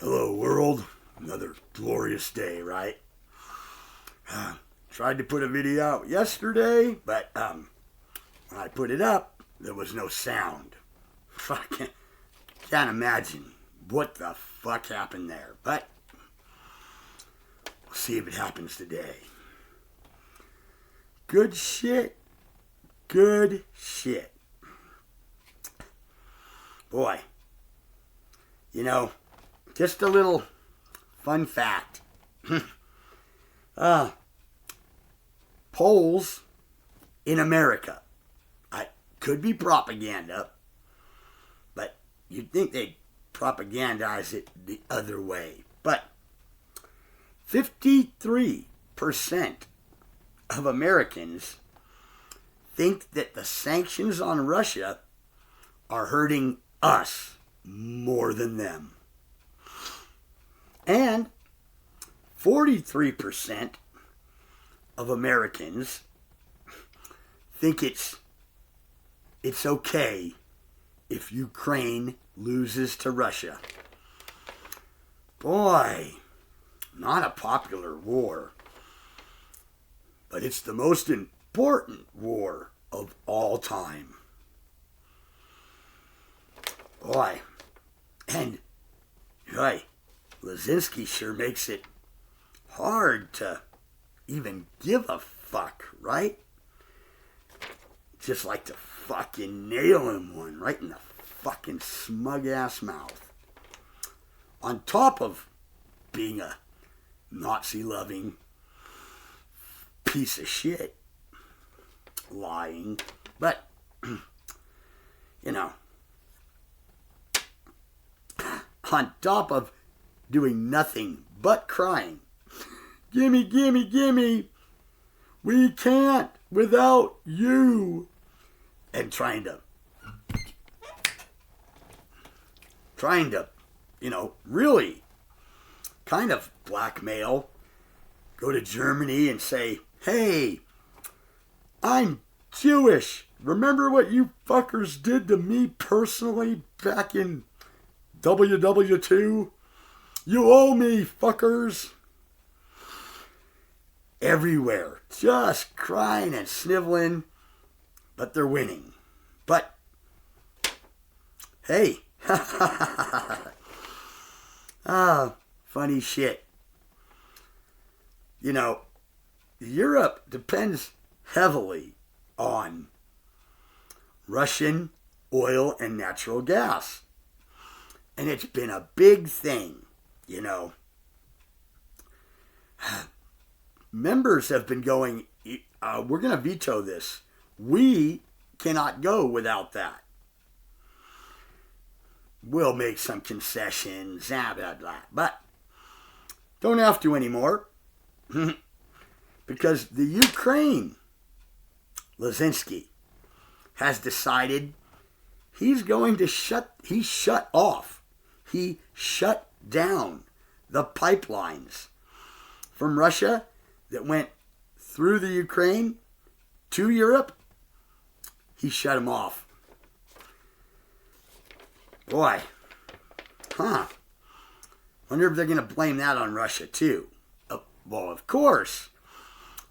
Hello, world. Another glorious day, right? Tried to put a video out yesterday, but when I put it up, there was no sound. Fucking can't imagine what the fuck happened there, but we'll see if it happens today. Good shit. Good shit. Boy, just a little fun fact. Polls in America. I could be propaganda, but you'd think they'd propagandize it the other way. But 53% of Americans think that the sanctions on Russia are hurting us more than them. And 43% of Americans think it's okay if Ukraine loses to Russia. Boy, not a popular war, but it's the most important war of all time. Boy, and Zelensky sure makes it hard to even give a fuck, right? Just like to fucking nail him one right in the fucking smug ass mouth. On top of being a Nazi-loving piece of shit, lying, but on top of doing nothing but crying. Gimme, gimme, gimme. We can't without you. And trying to, really kind of blackmail. Go to Germany and say, hey, I'm Jewish. Remember what you fuckers did to me personally back in WW2? You owe me, fuckers. Everywhere. Just crying and sniveling. But they're winning. But, hey. Funny shit. Europe depends heavily on Russian oil and natural gas. And it's been a big thing, Members have been going, we're going to veto this. We cannot go without that. We'll make some concessions, blah, blah, blah. But don't have to anymore. Because the Ukraine, Zelensky, has decided he shut down the pipelines from Russia that went through the Ukraine to Europe. He shut them off. Boy. Wonder if they're going to blame that on Russia too. Well, of course.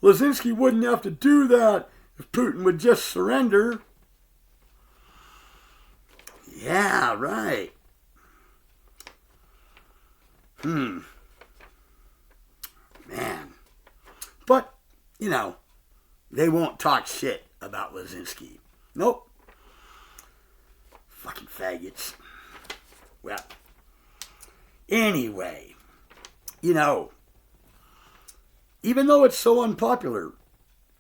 Zelensky wouldn't have to do that if Putin would just surrender. Yeah, right. Man. But, they won't talk shit about Zelensky. Nope. Fucking faggots. Well, anyway, even though it's so unpopular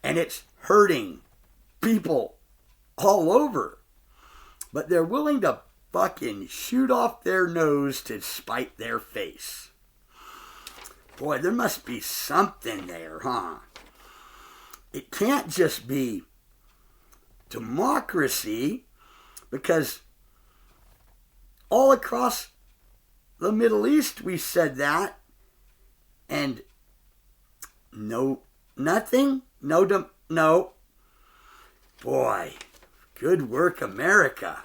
and it's hurting people all over, but they're willing to fucking shoot off their nose to spite their face. Boy, there must be something there, huh? It can't just be democracy, because all across the Middle East we said that, and nothing. Boy, good work, America.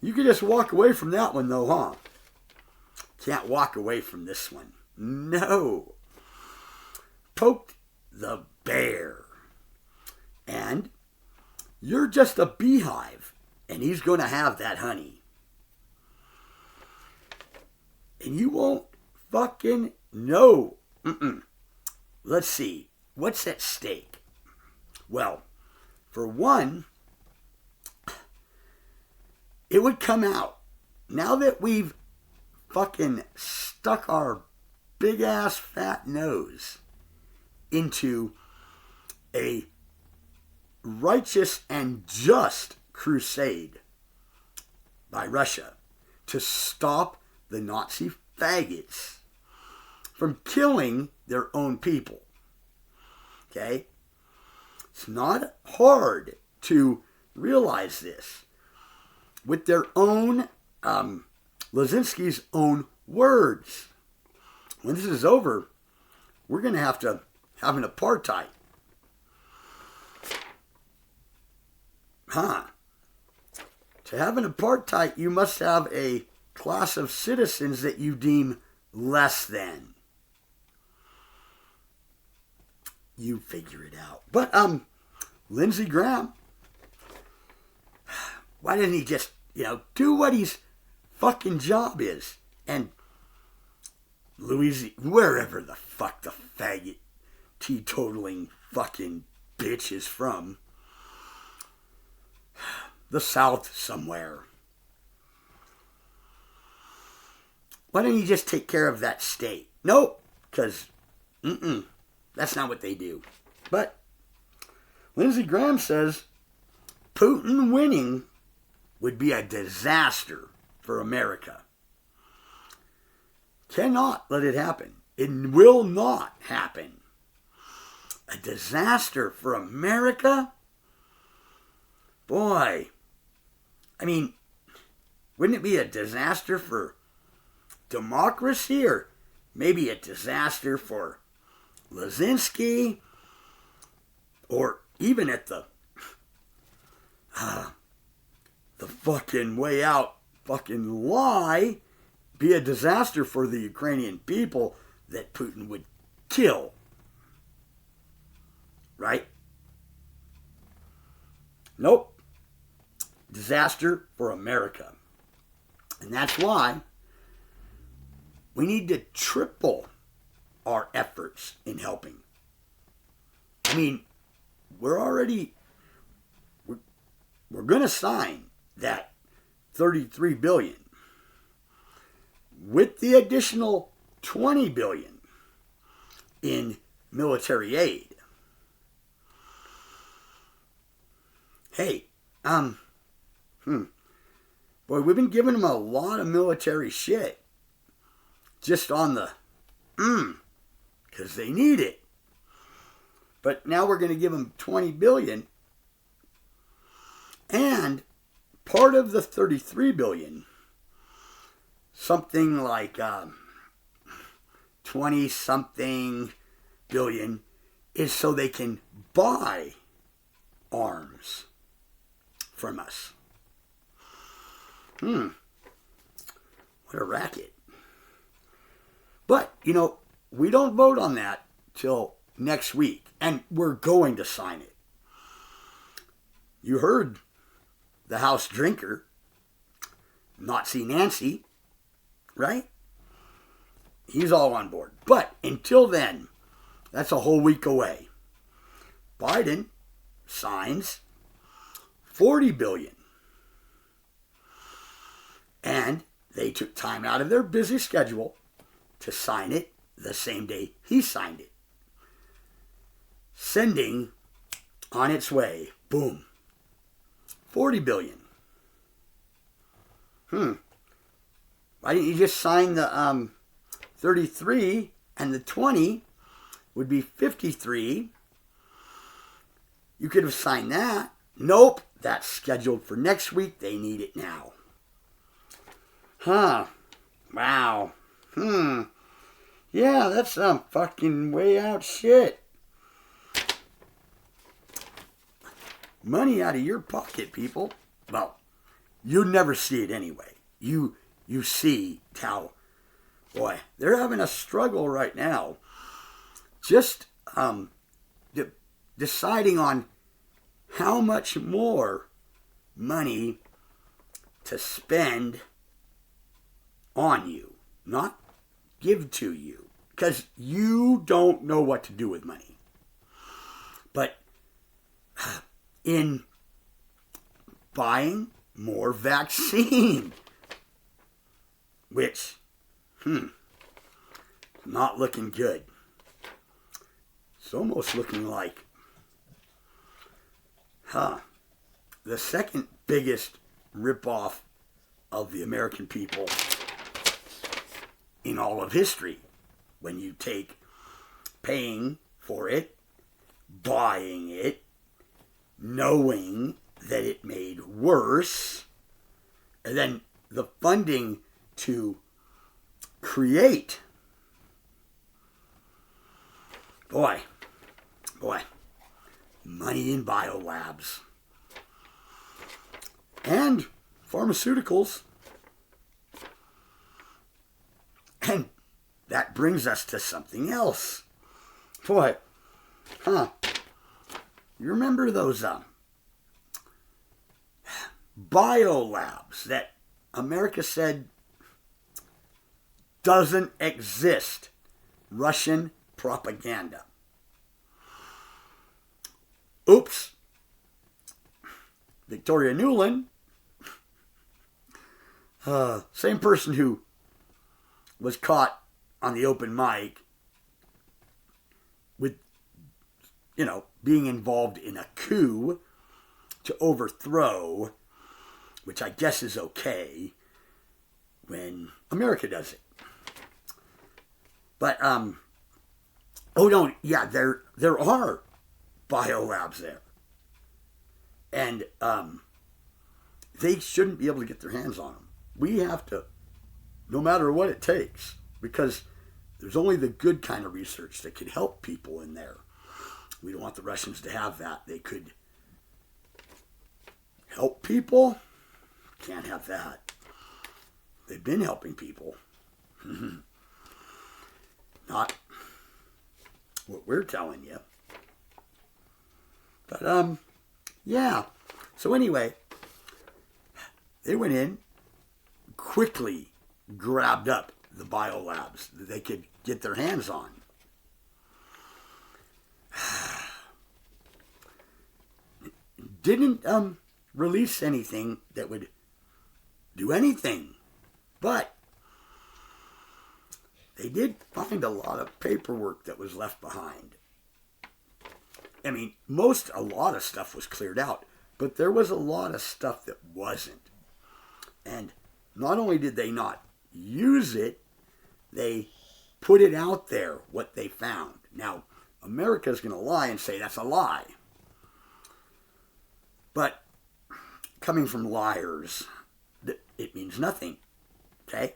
You could just walk away from that one, though, huh? Can't walk away from this one. No. Poked the bear. And you're just a beehive, and he's going to have that honey. And you won't fucking know. Let's see. What's at stake? Well, for one, it would come out. Now that we've fucking stuck our big ass fat nose into a righteous and just crusade by Russia to stop the Nazi faggots from killing their own people. Okay? It's not hard to realize this. With their own, Lazinski's own words. When this is over, we're going to have an apartheid. To have an apartheid, you must have a class of citizens that you deem less than. You figure it out. But, Lindsey Graham, why didn't he just, do what his fucking job is? And Louisiana, wherever the fuck the faggot, teetotaling fucking bitch is from, the South somewhere. Why don't you just take care of that state? Nope, because, that's not what they do. But Lindsey Graham says Putin winning would be a disaster for America. Cannot let it happen. It will not happen. A disaster for America? Boy. I mean, wouldn't it be a disaster for democracy, or maybe a disaster for Lazinski, or even at the fucking way out fucking lie, be a disaster for the Ukrainian people that Putin would kill. Right? Nope. Disaster for America. And that's why we need to triple our efforts in helping. I mean, we're going to sign that $33 billion with the additional $20 billion in military aid. Hey, boy, we've been giving them a lot of military shit just on the because they need it. But now we're going to give them $20 billion, and part of the $33 billion, something like 20-something billion, is so they can buy arms from us. What a racket. But, we don't vote on that till next week, and we're going to sign it. You heard the House drinker, Nazi Nancy, right? He's all on board. But until then, that's a whole week away. Biden signs $40 billion. And they took time out of their busy schedule to sign it the same day he signed it. Sending on its way, boom, $40 billion. Why didn't you just sign the 33 and the 20 would be 53? You could have signed that. Nope, that's scheduled for next week. They need it now. Wow. Yeah, that's some fucking way out shit. Money out of your pocket, people. Well, you never see it anyway. You see how boy, they're having a struggle right now. Just deciding on how much more money to spend on you, not give to you, because you don't know what to do with money. But in buying more vaccine, which, not looking good. It's almost looking like, the second biggest ripoff of the American people in all of history. When you take paying for it, buying it, knowing that it made worse, and then the funding to create. Boy, money in biolabs. And pharmaceuticals. And that brings us to something else. Boy, you remember those biolabs that America said doesn't exist? Russian propaganda. Oops. Victoria Nuland, same person who was caught on the open mic with, being involved in a coup to overthrow, which I guess is okay when America does it. But, there are biolabs there. And they shouldn't be able to get their hands on them. We have to, no matter what it takes, because there's only the good kind of research that could help people in there. We don't want the Russians to have that. They could help people. Can't have that. They've been helping people. Not what we're telling you. But, yeah. So anyway, they went in, quickly grabbed up the biolabs that they could get their hands on. Didn't release anything that would do anything, but they did find a lot of paperwork that was left behind. I mean, a lot of stuff was cleared out, but there was a lot of stuff that wasn't. And not only did they not use it, they put it out there, what they found. Now, America's going to lie and say that's a lie. But coming from liars, it means nothing, okay?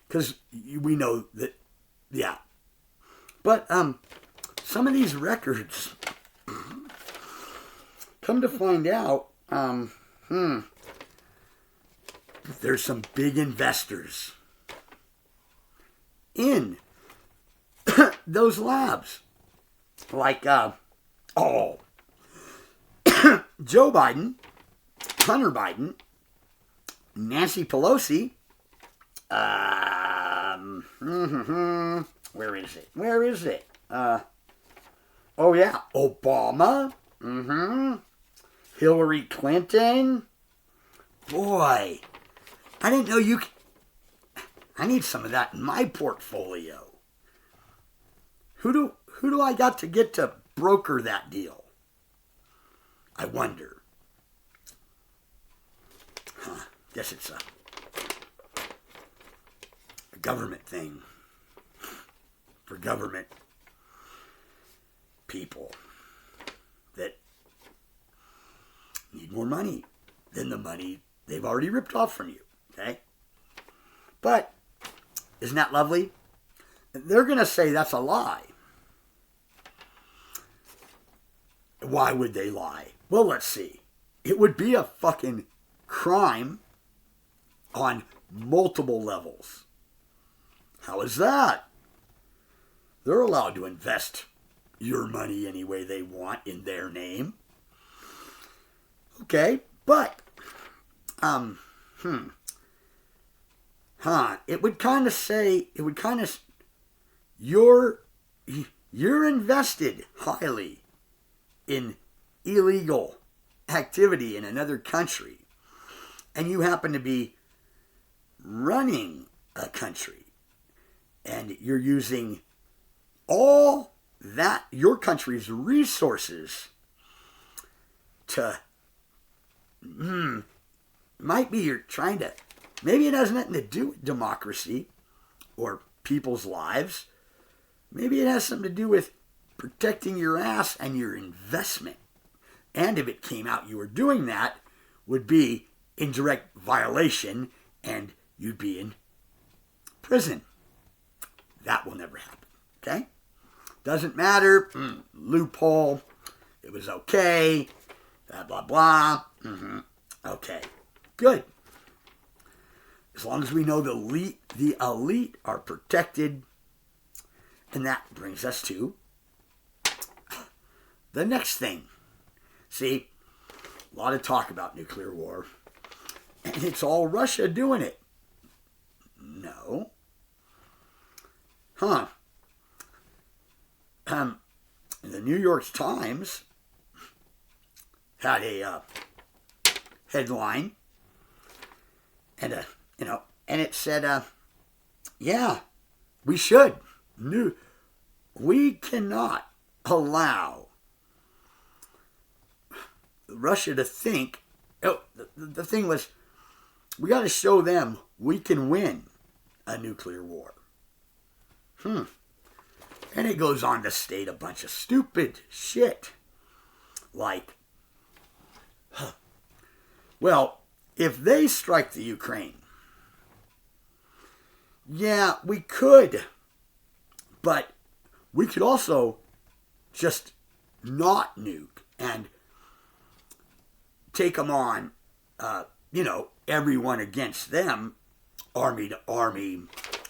Because we know that, yeah. But some of these records, come to find out, there's some big investors in those labs. Like, Joe Biden, Hunter Biden, Nancy Pelosi, where is it? Obama, Hillary Clinton. Boy, I didn't know I need some of that in my portfolio. Who do I got to get to broker that deal? I wonder. Guess it's a government thing for government people that need more money than the money they've already ripped off from you, okay? But isn't that lovely? They're going to say that's a lie. Why would they lie? Well, let's see. It would be a fucking crime on multiple levels. How is that? They're allowed to invest your money any way they want in their name. Okay, but, it would kind of say, you're invested highly in illegal activity in another country, and you happen to be running a country, and you're using all that, your country's resources to, might be you're trying to, maybe it has nothing to do with democracy or people's lives. Maybe it has something to do with protecting your ass and your investment. And if it came out you were doing that, would be in direct violation and you'd be in prison. That will never happen. Okay? Doesn't matter. Loophole. It was okay. Blah, blah, blah. Okay. Good. As long as we know the elite are protected. And that brings us to the next thing. See, a lot of talk about nuclear war. And it's all Russia doing it. No. The New York Times had a headline, and it said, yeah, we should. We cannot allow Russia to think. Oh, the thing was, we got to show them we can win a nuclear war. And it goes on to state a bunch of stupid shit. Like, well, if they strike the Ukraine, yeah, we could. But we could also just not nuke and take them on, everyone against them, army to army,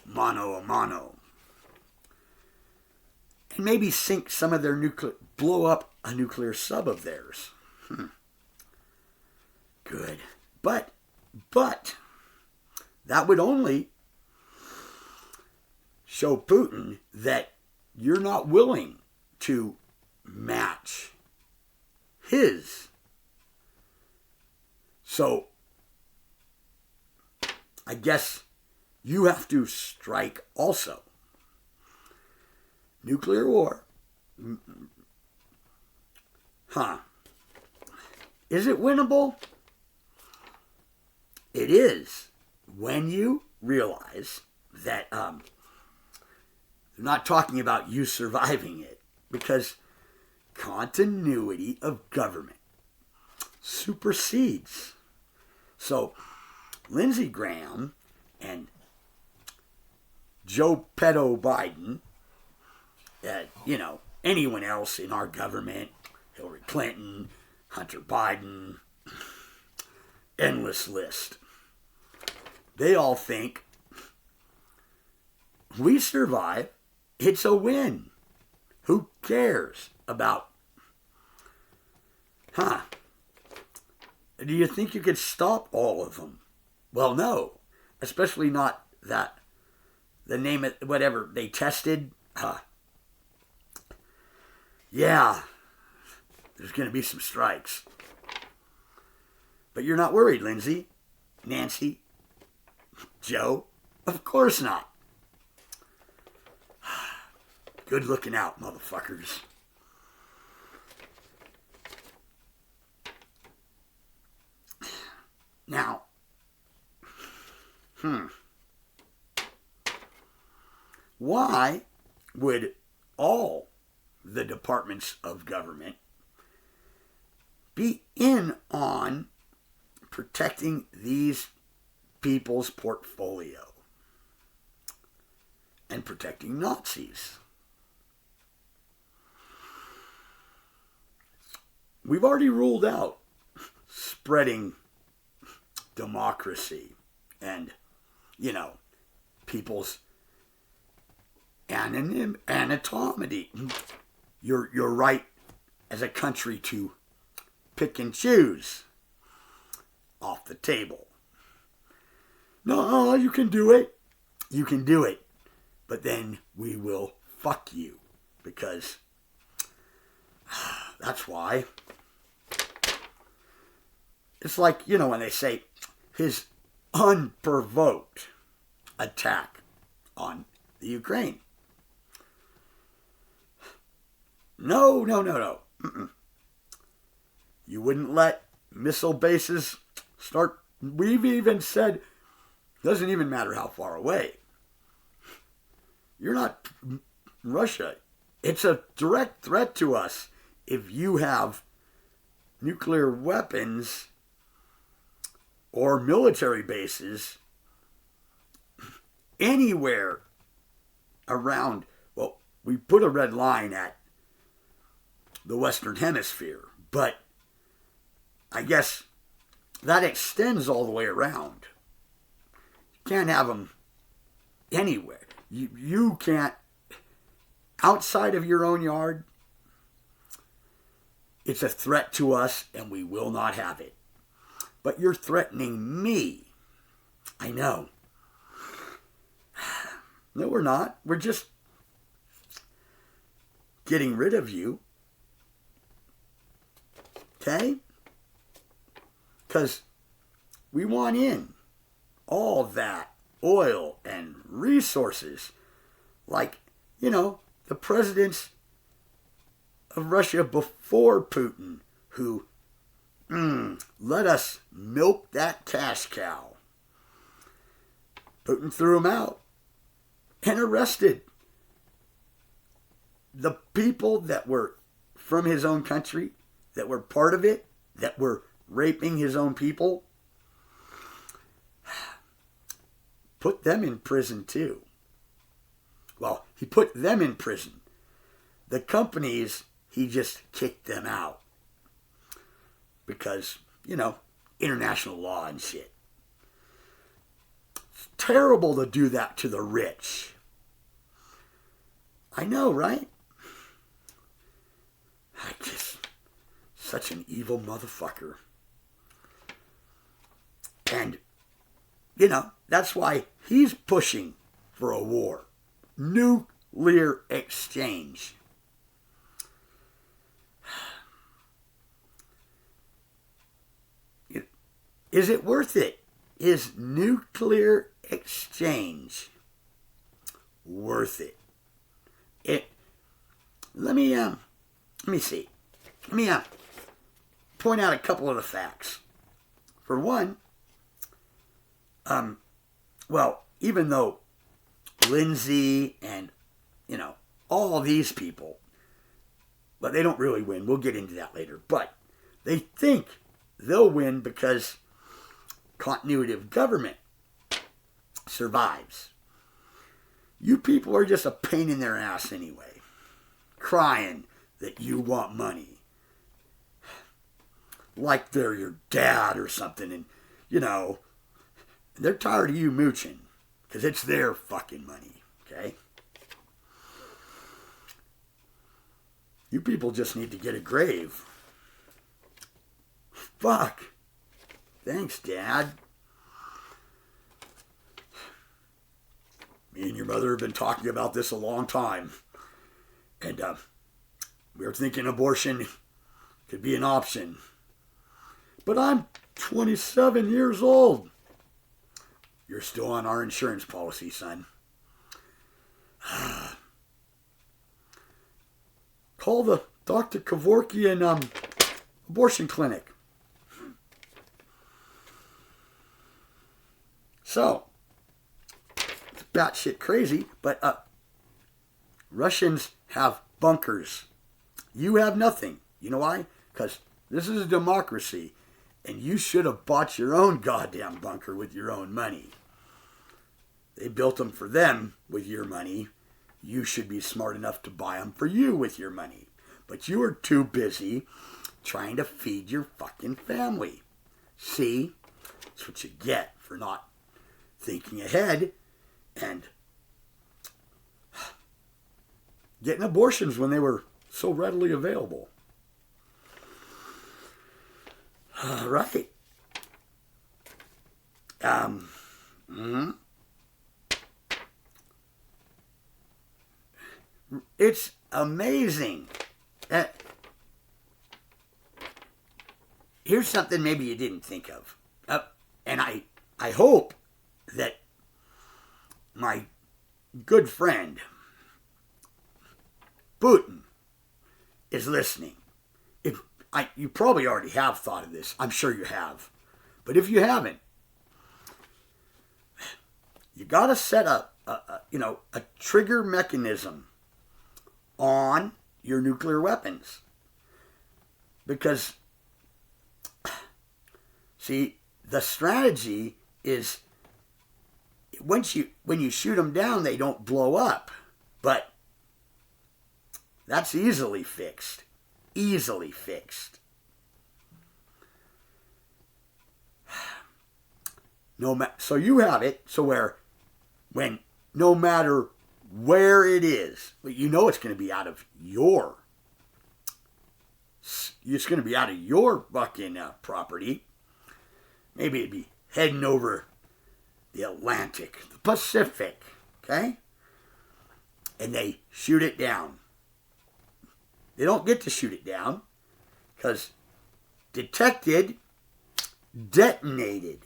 mano a mano. And maybe sink some of their blow up a nuclear sub of theirs. Good. But, that would only show Putin that you're not willing to match his. So, I guess you have to strike also. Nuclear war. Is it winnable? It is when you realize that they're not talking about you surviving it, because continuity of government supersedes. So Lindsey Graham and Joe Pedo Biden, anyone else in our government, Hillary Clinton, Hunter Biden, endless list. They all think we survive, it's a win. Who cares about, do you think you could stop all of them? Well, no. Especially not that, the name of whatever they tested. Yeah, there's going to be some strikes. But you're not worried, Lindsay, Nancy, Joe? Of course not. Good looking out, motherfuckers. Now, why would all the departments of government be in on protecting these people's portfolio and protecting Nazis? We've already ruled out spreading democracy and, people's anonymity. Your right as a country to pick and choose off the table. No, you can do it. You can do it. But then we will fuck you. Because that's why. It's like, when they say his unprovoked attack on the Ukraine. No. Mm-mm. You wouldn't let missile bases start. We've even said, doesn't even matter how far away. You're not Russia. It's a direct threat to us if you have nuclear weapons or military bases anywhere around. Well, we put a red line at the Western Hemisphere, but I guess that extends all the way around. You can't have them anywhere. You can't, outside of your own yard. It's a threat to us, and we will not have it. But you're threatening me. I know. No, we're not. We're just getting rid of you. Okay? Because we want in all that oil and resources. Like, the presidents of Russia before Putin who let us milk that cash cow. Putin threw him out and arrested the people that were from his own country, that were part of it, that were raping his own people. Put them in prison too. Well, he put them in prison. The companies, he just kicked them out. Because, international law and shit. It's terrible to do that to the rich. I know, right? I just, such an evil motherfucker. And, that's why he's pushing for a war. Nuclear exchange. Is it worth it? Is nuclear exchange worth it? Let me see. Let me point out a couple of the facts. For one, even though Lindsay and, all these people, but they don't really win. We'll get into that later. But they think they'll win because continuity of government survives. You people are just a pain in their ass anyway. Crying that you want money. Like they're your dad or something. And, they're tired of you mooching. Because it's their fucking money. Okay? You people just need to get a grave. Fuck. Thanks, Dad. Me and your mother have been talking about this a long time. And we were thinking abortion could be an option. But I'm 27 years old. You're still on our insurance policy, son. Call the Dr. Kevorkian abortion clinic. So, it's batshit crazy, but Russians have bunkers. You have nothing. You know why? Because this is a democracy, and you should have bought your own goddamn bunker with your own money. They built them for them with your money. You should be smart enough to buy them for you with your money. But you are too busy trying to feed your fucking family. See? That's what you get for not thinking ahead. And getting abortions when they were so readily available. Right. It's amazing. Here's something maybe you didn't think of. And I hope that my good friend Putin is listening. You probably already have thought of this. I'm sure you have. But if you haven't, you got to set up a trigger mechanism on your nuclear weapons. Because, see, the strategy is when you shoot them down, they don't blow up. But that's easily fixed. Easily fixed. So you have it so when no matter where it is, you know it's going to be out of your fucking property. Maybe it'd be heading over the Atlantic, the Pacific, okay? And they shoot it down. They don't get to shoot it down because detected, detonated.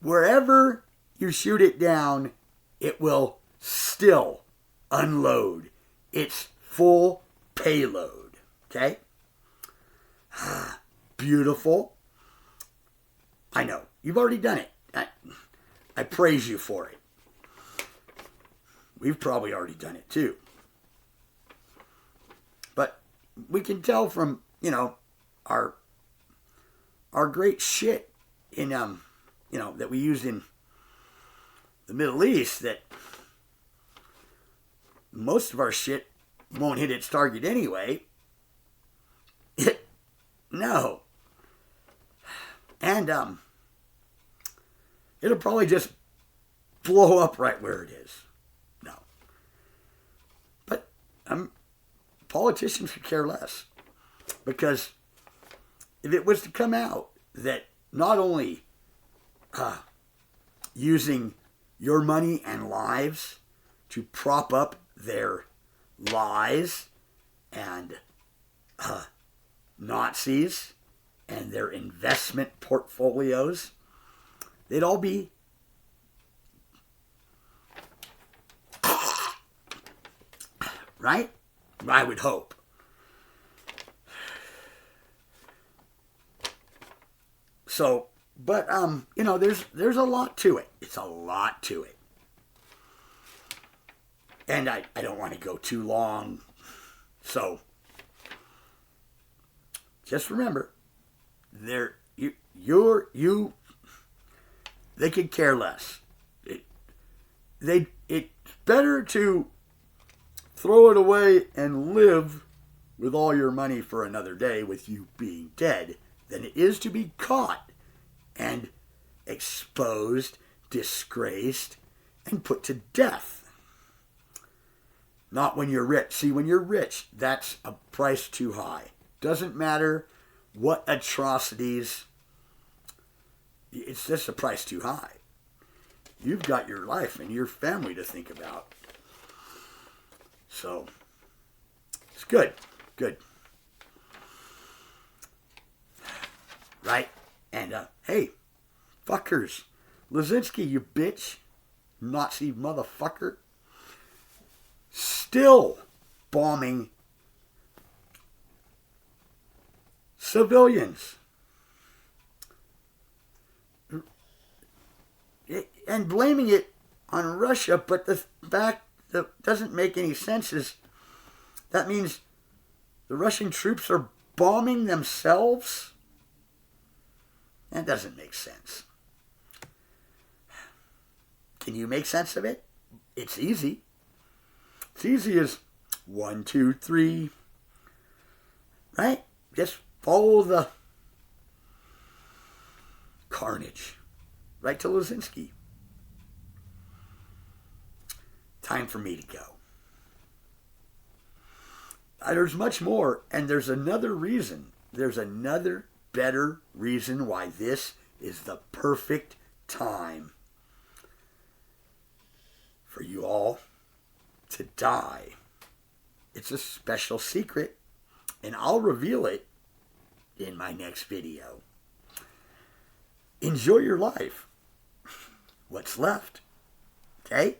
Wherever you shoot it down, it will still unload its full payload. Okay? Beautiful. I know. You've already done it. I praise you for it. We've probably already done it too. But we can tell from, our great shit in that we use in the Middle East, that most of our shit won't hit its target anyway. No. And it'll probably just blow up right where it is. No. But politicians could care less. Because if it was to come out that not only using your money and lives to prop up their lies and Nazis and their investment portfolios, they'd all be right? I would hope. So, but there's a lot to it. It's a lot to it. And I don't want to go too long. So just remember, they could care less. It's better to throw it away and live with all your money for another day with you being dead than it is to be caught and exposed, disgraced, and put to death. Not when you're rich. See, when you're rich, that's a price too high. Doesn't matter what atrocities, it's just a price too high. You've got your life and your family to think about. So, it's good. Good. Right? And, hey, fuckers. Lizinski, you bitch. Nazi motherfucker. Still bombing civilians. And blaming it on Russia, but the fact that doesn't make any sense is that means the Russian troops are bombing themselves? That doesn't make sense. Can you make sense of it? It's easy. It's easy as 1, 2, 3. Right? Just follow the carnage. Right to Lizinski. time for me to go. There's much more, and there's another reason. There's another better reason why this is the perfect time for you all to die. It's a special secret, and I'll reveal it in my next video. Enjoy your life. What's left? Okay?